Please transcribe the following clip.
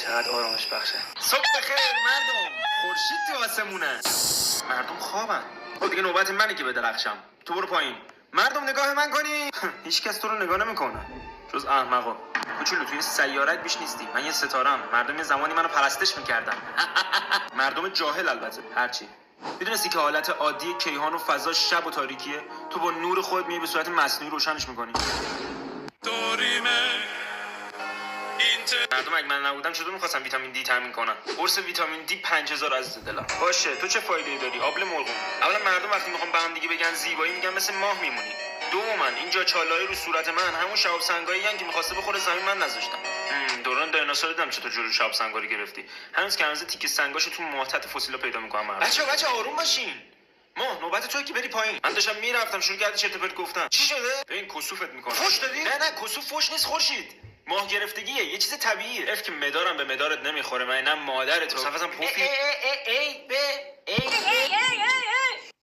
چقدر آرامش بخشه. صبح بخیر مردم، خورشید تو آسمونه. مردم خوابن. خب دیگه نوبت منه که بدرخشم. تو برو پایین. مردم نگاه من کنی. هیچ کس تو رو نگاه نمیکنه جز احمقا. کوچولو توی سیارت بیش نیستی. من یه ستارم. مردم یه زمانی منو پرستش میکردن. مردم جاهل البته. هرچی میدونستی که حالت عادی کیهان و فضا شب و تاریکیه؟ تو با نور خودت میای به صورت مصنوعی روشنش میکنی. مردم اگه من نبودم چطور میخواستم ویتامین دی تامین کنم؟ قرص ویتامین دی 5000 از دلم. باشه تو چه فایده‌ای داری؟ آبل مرغوم. اولا مردم وقتی میخوام به هم دیگه بگن زیبایی میگن مثل ماه میمونی. دوما اینجا چاله‌های رو صورت من همون شهاب سنگایی‌ان که می‌خواسته بخوره زمین من نذاشتم. دوران دیناسور دیدم چطور جلوی شهاب سنگاری گرفتی. هنوز که هنوز تیکه سنگاشو تو ماهتت فسیلا پیدا می‌کنم. بچا آروم باشین. ما نوبت توئه که بری پایین. من داشتم میرفتم شروع کردی چرت و پرت گفتن. چی شده؟ ببین کسوفت میکنه. فوش دادی؟ نه کسوف فوش نیست خورشید. ماه گرفتگیه، یه چیز طبیعیه. اف که مدارم به مدارت نمیخوره. من نه مادرت رو. صفحه‌ام پوفی. ای